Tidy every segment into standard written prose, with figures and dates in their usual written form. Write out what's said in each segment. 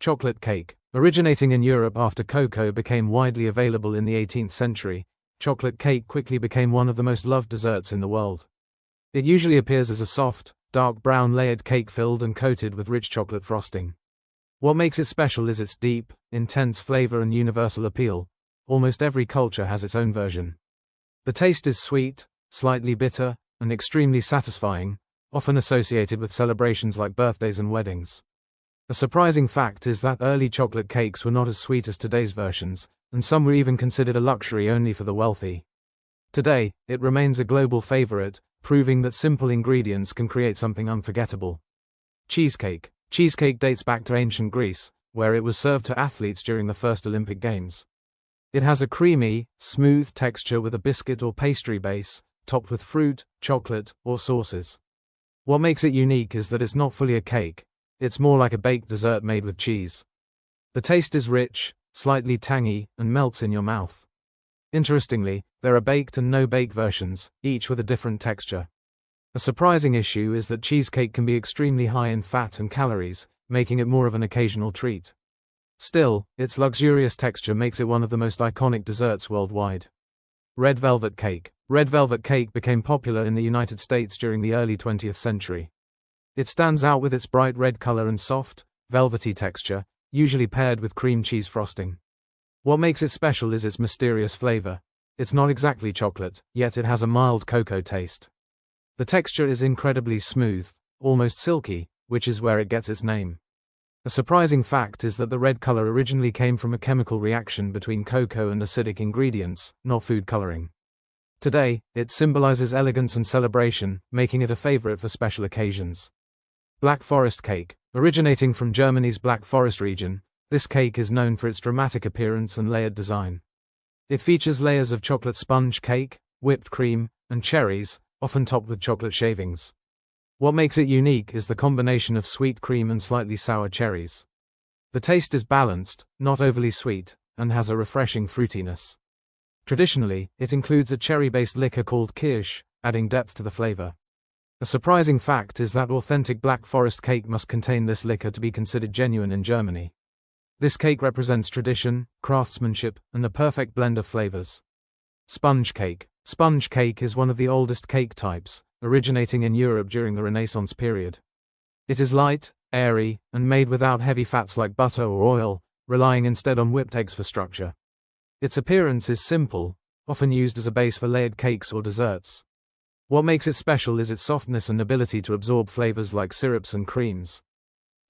Chocolate cake. Originating in Europe after cocoa became widely available in the 18th century, chocolate cake quickly became one of the most loved desserts in the world. It usually appears as a soft, dark brown layered cake filled and coated with rich chocolate frosting. What makes it special is its deep, intense flavor and universal appeal. Almost every culture has its own version. The taste is sweet, slightly bitter, and extremely satisfying, often associated with celebrations like birthdays and weddings. A surprising fact is that early chocolate cakes were not as sweet as today's versions, and some were even considered a luxury only for the wealthy. Today, it remains a global favorite, proving that simple ingredients can create something unforgettable. Cheesecake. Cheesecake dates back to ancient Greece, where it was served to athletes during the first Olympic Games. It has a creamy, smooth texture with a biscuit or pastry base, topped with fruit, chocolate, or sauces. What makes it unique is that it's not fully a cake. It's more like a baked dessert made with cheese. The taste is rich, slightly tangy, and melts in your mouth. Interestingly, there are baked and no-bake versions, each with a different texture. A surprising issue is that cheesecake can be extremely high in fat and calories, making it more of an occasional treat. Still, its luxurious texture makes it one of the most iconic desserts worldwide. Red velvet cake. Red velvet cake became popular in the United States during the early 20th century. It stands out with its bright red color and soft, velvety texture, usually paired with cream cheese frosting. What makes it special is its mysterious flavor. It's not exactly chocolate, yet it has a mild cocoa taste. The texture is incredibly smooth, almost silky, which is where it gets its name. A surprising fact is that the red color originally came from a chemical reaction between cocoa and acidic ingredients, not food coloring. Today, it symbolizes elegance and celebration, making it a favorite for special occasions. Black Forest cake. Originating from Germany's Black Forest region, this cake is known for its dramatic appearance and layered design. It features layers of chocolate sponge cake, whipped cream, and cherries, often topped with chocolate shavings. What makes it unique is the combination of sweet cream and slightly sour cherries. The taste is balanced, not overly sweet, and has a refreshing fruitiness. Traditionally, it includes a cherry-based liquor called kirsch, adding depth to the flavor. A surprising fact is that authentic Black Forest cake must contain this liquor to be considered genuine in Germany. This cake represents tradition, craftsmanship, and a perfect blend of flavors. Sponge cake. Sponge cake is one of the oldest cake types, originating in Europe during the Renaissance period. It is light, airy, and made without heavy fats like butter or oil, relying instead on whipped eggs for structure. Its appearance is simple, often used as a base for layered cakes or desserts. What makes it special is its softness and ability to absorb flavors like syrups and creams.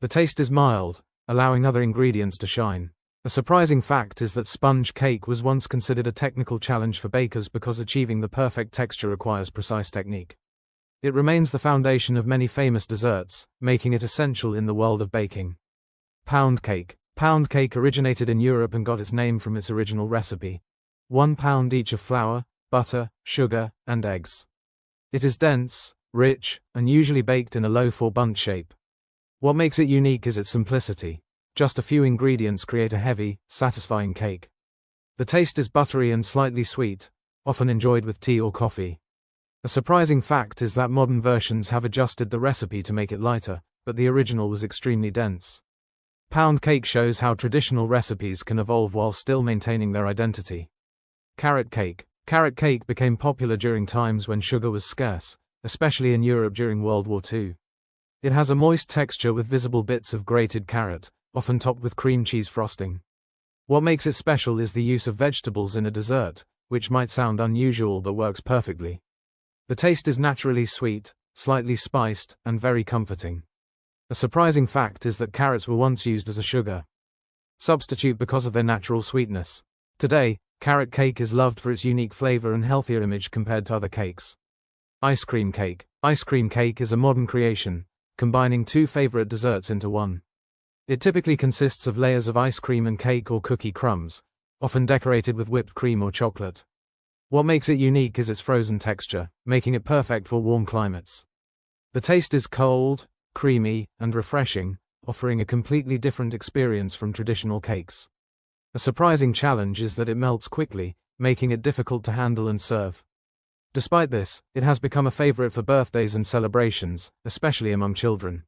The taste is mild, allowing other ingredients to shine. A surprising fact is that sponge cake was once considered a technical challenge for bakers because achieving the perfect texture requires precise technique. It remains the foundation of many famous desserts, making it essential in the world of baking. Pound cake. Pound cake originated in Europe and got its name from its original recipe. 1 pound each of flour, butter, sugar, and eggs. It is dense, rich, and usually baked in a loaf or bundt shape. What makes it unique is its simplicity. Just a few ingredients create a heavy, satisfying cake. The taste is buttery and slightly sweet, often enjoyed with tea or coffee. A surprising fact is that modern versions have adjusted the recipe to make it lighter, but the original was extremely dense. Pound cake shows how traditional recipes can evolve while still maintaining their identity. Carrot cake. Carrot cake became popular during times when sugar was scarce, especially in Europe during World War II. It has a moist texture with visible bits of grated carrot, often topped with cream cheese frosting. What makes it special is the use of vegetables in a dessert, which might sound unusual but works perfectly. The taste is naturally sweet, slightly spiced, and very comforting. A surprising fact is that carrots were once used as a sugar substitute because of their natural sweetness. Today, carrot cake is loved for its unique flavor and healthier image compared to other cakes. Ice cream cake. Ice cream cake is a modern creation, combining two favorite desserts into one. It typically consists of layers of ice cream and cake or cookie crumbs, often decorated with whipped cream or chocolate. What makes it unique is its frozen texture, making it perfect for warm climates. The taste is cold, creamy, and refreshing, offering a completely different experience from traditional cakes. A surprising challenge is that it melts quickly, making it difficult to handle and serve. Despite this, it has become a favorite for birthdays and celebrations, especially among children.